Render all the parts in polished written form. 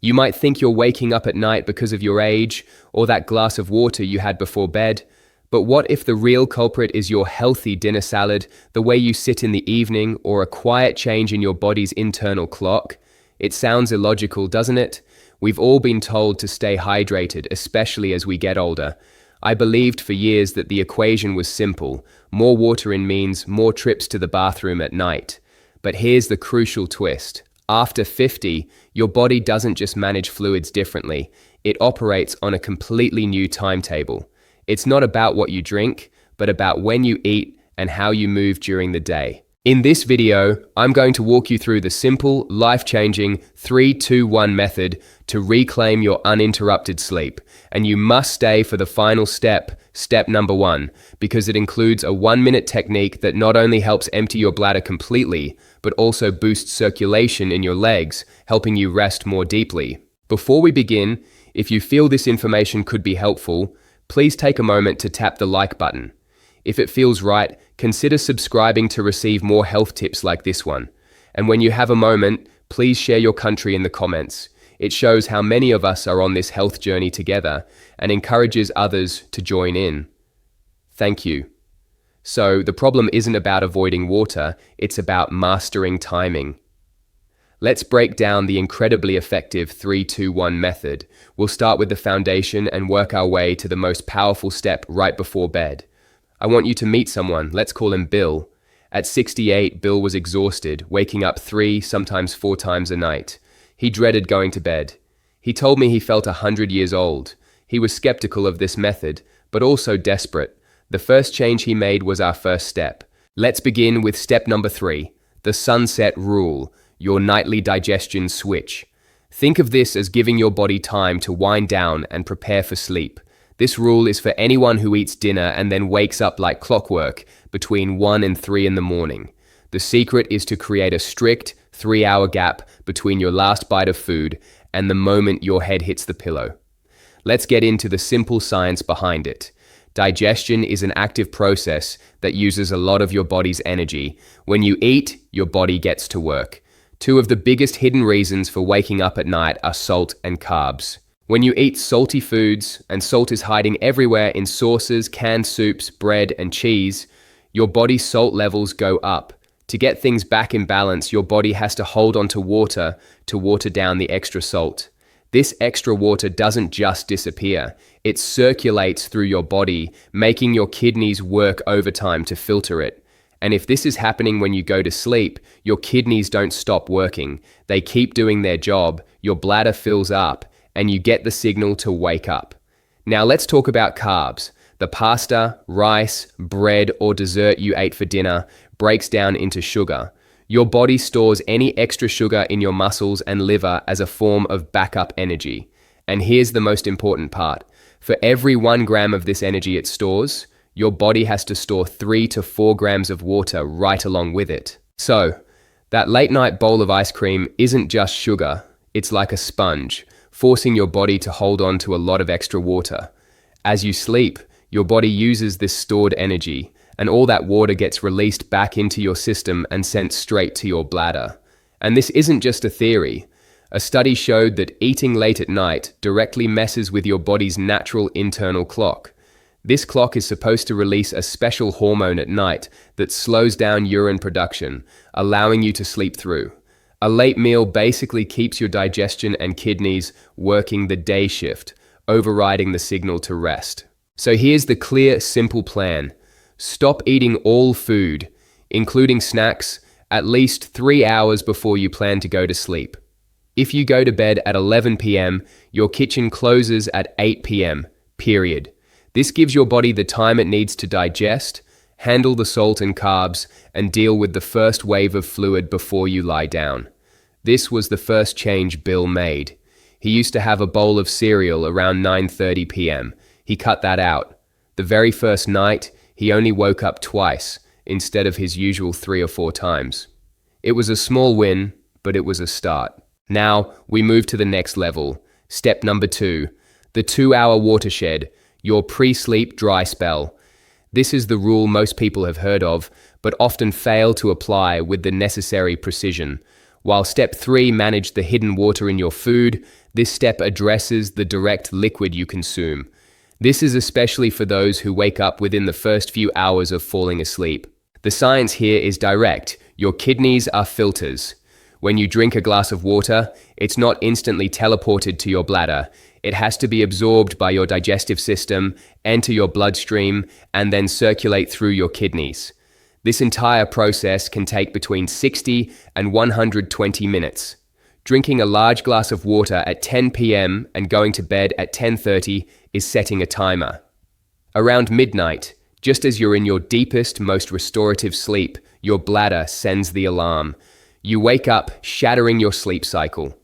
You might think you're waking up at night because of your age or that glass of water you had before bed, but what if the real culprit is your healthy dinner salad, the way you sit in the evening, or a quiet change in your body's internal clock? It sounds illogical, doesn't it? We've all been told to stay hydrated, especially as we get older. I believed for years that the equation was simple. More water in means more trips to the bathroom at night. But here's the crucial twist. After 50, your body doesn't just manage fluids differently. It operates on a completely new timetable. It's not about what you drink, but about when you eat and how you move during the day. In this video, I'm going to walk you through the simple, life-changing 3-2-1 method to reclaim your uninterrupted sleep. And you must stay for the final step, step number 1, because it includes a 1-minute technique that not only helps empty your bladder completely, but also boosts circulation in your legs, helping you rest more deeply. Before we begin, if you feel this information could be helpful, please take a moment to tap the like button. If it feels right, consider subscribing to receive more health tips like this one. And when you have a moment, please share your country in the comments. It shows how many of us are on this health journey together and encourages others to join in. Thank you. So, the problem isn't about avoiding water, it's about mastering timing. Let's break down the incredibly effective 3-2-1 method. We'll start with the foundation and work our way to the most powerful step right before bed. I want you to meet someone, let's call him Bill. At 68, Bill was exhausted, waking up 3, sometimes 4 times a night. He dreaded going to bed. He told me he felt 100 years old. He was skeptical of this method, but also desperate. The first change he made was our first step. Let's begin with step number 3, the sunset rule, your nightly digestion switch. Think of this as giving your body time to wind down and prepare for sleep. This rule is for anyone who eats dinner and then wakes up like clockwork between 1 and 3 in the morning. The secret is to create a strict 3-hour gap between your last bite of food and the moment your head hits the pillow. Let's get into the simple science behind it. Digestion is an active process that uses a lot of your body's energy. When you eat, your body gets to work. 2 of the biggest hidden reasons for waking up at night are salt and carbs. When you eat salty foods, and salt is hiding everywhere in sauces, canned soups, bread, and cheese, your body's salt levels go up. To get things back in balance, your body has to hold on to water down the extra salt. This extra water doesn't just disappear, it circulates through your body, making your kidneys work overtime to filter it. And if this is happening when you go to sleep, your kidneys don't stop working. They keep doing their job, your bladder fills up, and you get the signal to wake up. Now let's talk about carbs. The pasta, rice, bread, or dessert you ate for dinner breaks down into sugar. Your body stores any extra sugar in your muscles and liver as a form of backup energy. And here's the most important part. For every 1 gram of this energy it stores, your body has to store 3 to 4 grams of water right along with it. So, that late night bowl of ice cream isn't just sugar, it's like a sponge, forcing your body to hold on to a lot of extra water. As you sleep, your body uses this stored energy, and all that water gets released back into your system and sent straight to your bladder. And this isn't just a theory. A study showed that eating late at night directly messes with your body's natural internal clock. This clock is supposed to release a special hormone at night that slows down urine production, allowing you to sleep through. A late meal basically keeps your digestion and kidneys working the day shift, overriding the signal to rest. So here's the clear, simple plan. Stop eating all food, including snacks, at least 3 hours before you plan to go to sleep. If you go to bed at 11 p.m., your kitchen closes at 8 p.m., period. This gives your body the time it needs to digest, handle the salt and carbs, and deal with the first wave of fluid before you lie down. This was the first change Bill made. He used to have a bowl of cereal around 9:30 p.m. He cut that out. The very first night, he only woke up twice, instead of his usual 3 or 4 times. It was a small win, but it was a start. Now, we move to the next level. Step number 2, the 2-hour watershed, your pre-sleep dry spell. This is the rule most people have heard of, but often fail to apply with the necessary precision. While step 3 managed the hidden water in your food, This step addresses the direct liquid you consume. This is especially for those who wake up within the first few hours of falling asleep. The science here is direct. Your kidneys are filters. When you drink a glass of water, it's not instantly teleported to your bladder. It has to be absorbed by your digestive system, enter your bloodstream, and then circulate through your kidneys. This entire process can take between 60 and 120 minutes. Drinking a large glass of water at 10 p.m. and going to bed at 10:30 is setting a timer. Around midnight, just as you're in your deepest, most restorative sleep, your bladder sends the alarm. You wake up, shattering your sleep cycle.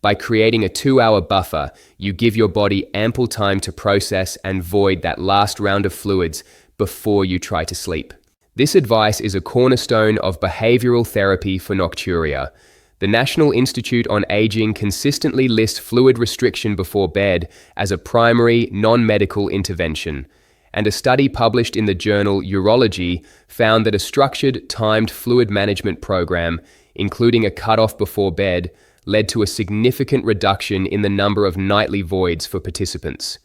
By creating a 2-hour buffer, you give your body ample time to process and void that last round of fluids before you try to sleep. This advice is a cornerstone of behavioral therapy for nocturia. The National Institute on Aging consistently lists fluid restriction before bed as a primary, non-medical intervention. And a study published in the journal Urology found that a structured, timed fluid management program, including a cutoff before bed, led to a significant reduction in the number of nightly voids for participants.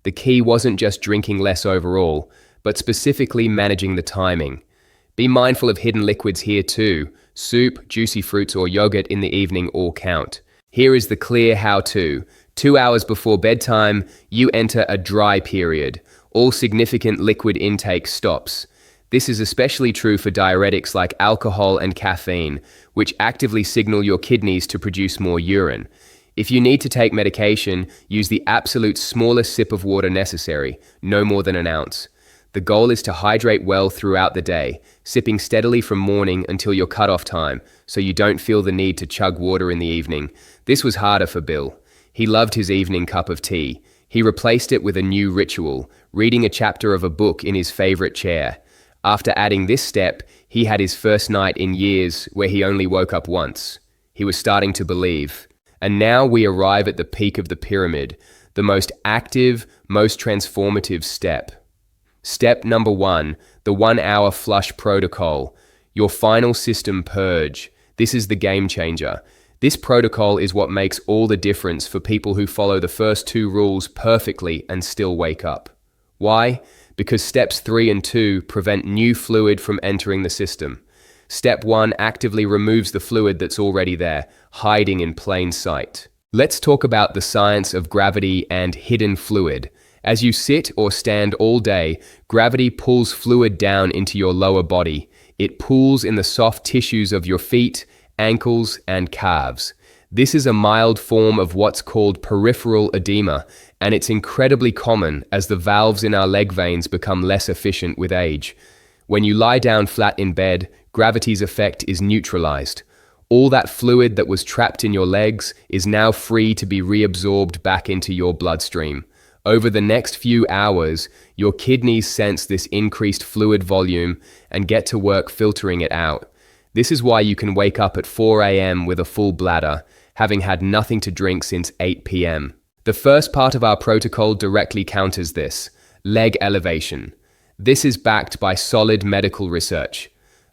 The key wasn't just drinking less overall, but specifically managing the timing. Be mindful of hidden liquids here too. Soup, juicy fruits, or yogurt in the evening all count. Here is the clear how-to. 2 hours before bedtime, you enter a dry period. All significant liquid intake stops. This is especially true for diuretics like alcohol and caffeine, which actively signal your kidneys to produce more urine. If you need to take medication, use the absolute smallest sip of water necessary, no more than an ounce. The goal is to hydrate well throughout the day, sipping steadily from morning until your cutoff time, so you don't feel the need to chug water in the evening. This was harder for Bill. He loved his evening cup of tea. He replaced it with a new ritual, reading a chapter of a book in his favorite chair. After adding this step, he had his first night in years where he only woke up once. He was starting to believe. And now we arrive at the peak of the pyramid, the most active, most transformative step. Step number 1, the 1-hour flush protocol. Your final system purge. This is the game changer. This protocol is what makes all the difference for people who follow the first 2 rules perfectly and still wake up. Why? Because steps 3 and 2 prevent new fluid from entering the system. Step 1 actively removes the fluid that's already there, hiding in plain sight. Let's talk about the science of gravity and hidden fluid. As you sit or stand all day, gravity pulls fluid down into your lower body. It pools in the soft tissues of your feet, ankles, and calves. This is a mild form of what's called peripheral edema, and it's incredibly common as the valves in our leg veins become less efficient with age. When you lie down flat in bed, gravity's effect is neutralized. All that fluid that was trapped in your legs is now free to be reabsorbed back into your bloodstream. Over the next few hours, your kidneys sense this increased fluid volume and get to work filtering it out. This is why you can wake up at 4 a.m. with a full bladder, having had nothing to drink since 8 p.m. The first part of our protocol directly counters this: leg elevation. This is backed by solid medical research.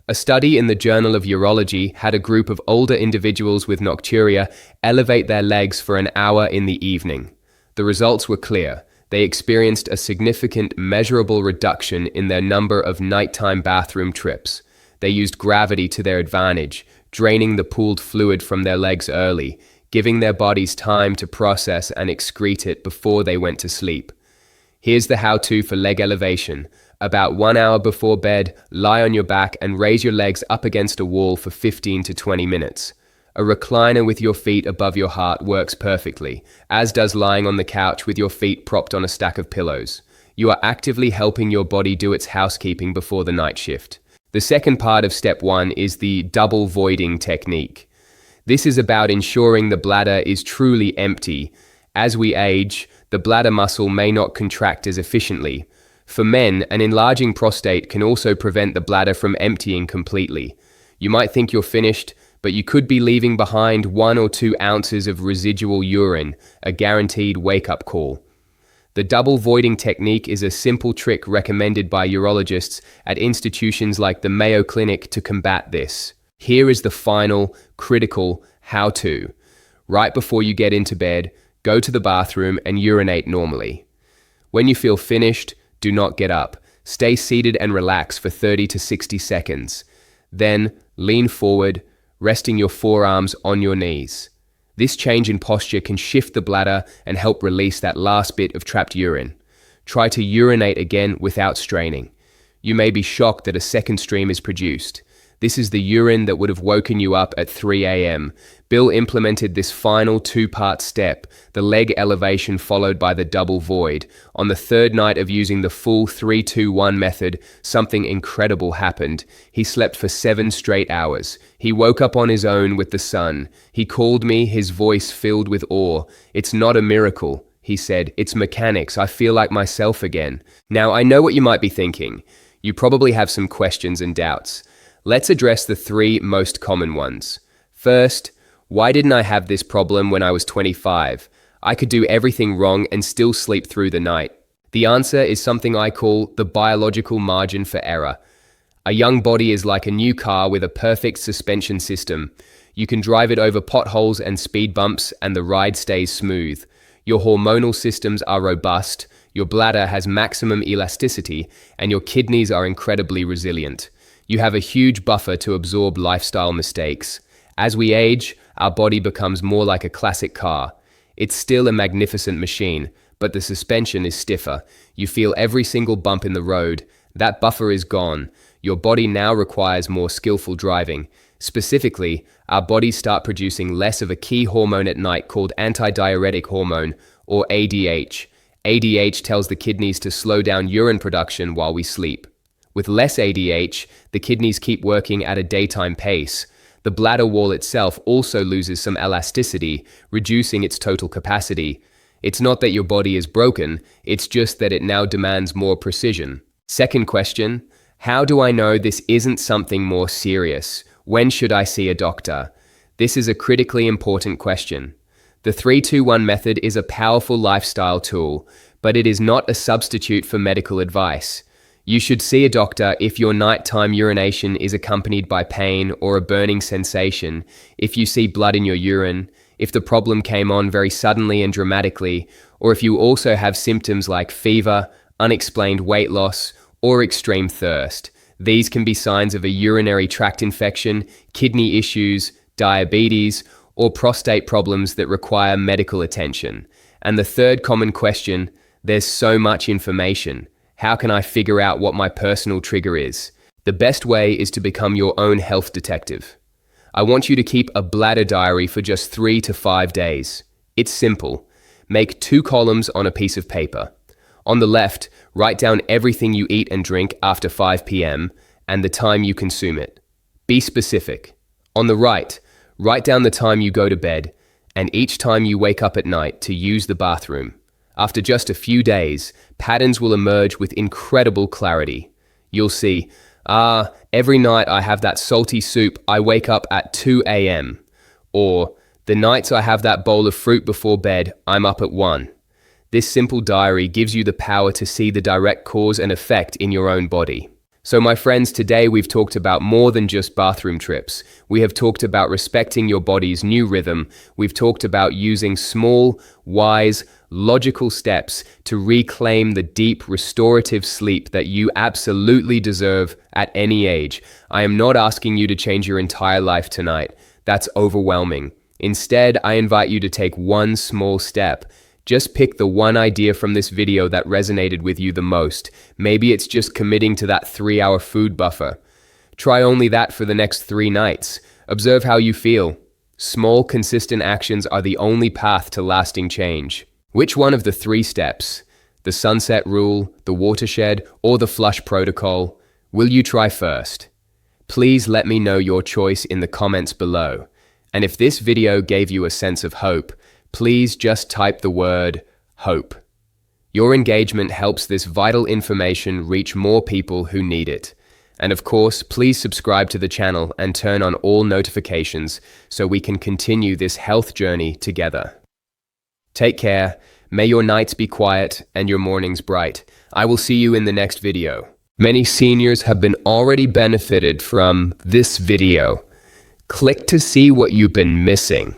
A study in the Journal of Urology had a group of older individuals with nocturia elevate their legs for an hour in the evening. The results were clear. They experienced a significant, measurable reduction in their number of nighttime bathroom trips. They used gravity to their advantage, draining the pooled fluid from their legs early, giving their bodies time to process and excrete it before they went to sleep. Here's the how-to for leg elevation. About 1 hour before bed, lie on your back and raise your legs up against a wall for 15 to 20 minutes. A recliner with your feet above your heart works perfectly, as does lying on the couch with your feet propped on a stack of pillows. You are actively helping your body do its housekeeping before the night shift. The second part of step 1 is the double voiding technique. This is about ensuring the bladder is truly empty. As we age, the bladder muscle may not contract as efficiently. For men, an enlarging prostate can also prevent the bladder from emptying completely. You might think you're finished, but you could be leaving behind 1 or 2 ounces of residual urine, a guaranteed wake-up call. The double voiding technique is a simple trick recommended by urologists at institutions like the Mayo Clinic to combat this. Here is the final, critical how-to. Right before you get into bed, Go to the bathroom and urinate normally. When you feel finished, do not get up. Stay seated and relax for 30 to 60 seconds. Then, lean forward, resting your forearms on your knees. This change in posture can shift the bladder and help release that last bit of trapped urine. Try to urinate again without straining. You may be shocked that a second stream is produced. This is the urine that would have woken you up at 3 a.m. Bill implemented this final two-part step, the leg elevation followed by the double void. On the third night of using the full 3-2-1 method, something incredible happened. He slept for 7 straight hours. He woke up on his own with the sun. He called me, his voice filled with awe. "It's not a miracle," he said. "It's mechanics. I feel like myself again." Now, I know what you might be thinking. You probably have some questions and doubts. Let's address the 3 most common ones. First, why didn't I have this problem when I was 25? I could do everything wrong and still sleep through the night. The answer is something I call the biological margin for error. A young body is like a new car with a perfect suspension system. You can drive it over potholes and speed bumps and the ride stays smooth. Your hormonal systems are robust, your bladder has maximum elasticity, and your kidneys are incredibly resilient. You have a huge buffer to absorb lifestyle mistakes. As we age, our body becomes more like a classic car. It's still a magnificent machine, but the suspension is stiffer. You feel every single bump in the road. That buffer is gone. Your body now requires more skillful driving. Specifically, our bodies start producing less of a key hormone at night called antidiuretic hormone, or ADH. ADH tells the kidneys to slow down urine production while we sleep. With less ADH, the kidneys keep working at a daytime pace. The bladder wall itself also loses some elasticity, reducing its total capacity. It's not that your body is broken, it's just that it now demands more precision. Second question, how do I know this isn't something more serious? When should I see a doctor? This is a critically important question. The 3-2-1 method is a powerful lifestyle tool, but it is not a substitute for medical advice. You should see a doctor if your nighttime urination is accompanied by pain or a burning sensation, if you see blood in your urine, if the problem came on very suddenly and dramatically, or if you also have symptoms like fever, unexplained weight loss, or extreme thirst. These can be signs of a urinary tract infection, kidney issues, diabetes, or prostate problems that require medical attention. And the third common question, there's so much information. How can I figure out what my personal trigger is? The best way is to become your own health detective. I want you to keep a bladder diary for just 3 to 5 days. It's simple. Make 2 columns on a piece of paper. On the left, write down everything you eat and drink after 5 p.m. and the time you consume it. Be specific. On the right, write down the time you go to bed and each time you wake up at night to use the bathroom. After just a few days, patterns will emerge with incredible clarity. You'll see, every night I have that salty soup, I wake up at 2 a.m. Or, the nights I have that bowl of fruit before bed, I'm up at 1. This simple diary gives you the power to see the direct cause and effect in your own body. So my friends, today we've talked about more than just bathroom trips. We have talked about respecting your body's new rhythm. We've talked about using small, wise, logical steps to reclaim the deep, restorative sleep that you absolutely deserve at any age. I am not asking you to change your entire life tonight. That's overwhelming. Instead, I invite you to take one small step. Just pick the one idea from this video that resonated with you the most. Maybe it's just committing to that 3-hour food buffer. Try only that for the next 3 nights. Observe how you feel. Small, consistent actions are the only path to lasting change. Which one of the 3 steps, the sunset rule, the watershed, or the flush protocol, will you try first? Please let me know your choice in the comments below. And if this video gave you a sense of hope, please just type the word hope. Your engagement helps this vital information reach more people who need it. And of course, please subscribe to the channel and turn on all notifications so we can continue this health journey together. Take care, may your nights be quiet and your mornings bright. I will see you in the next video. Many seniors have been already benefited from this video. Click to see what you've been missing.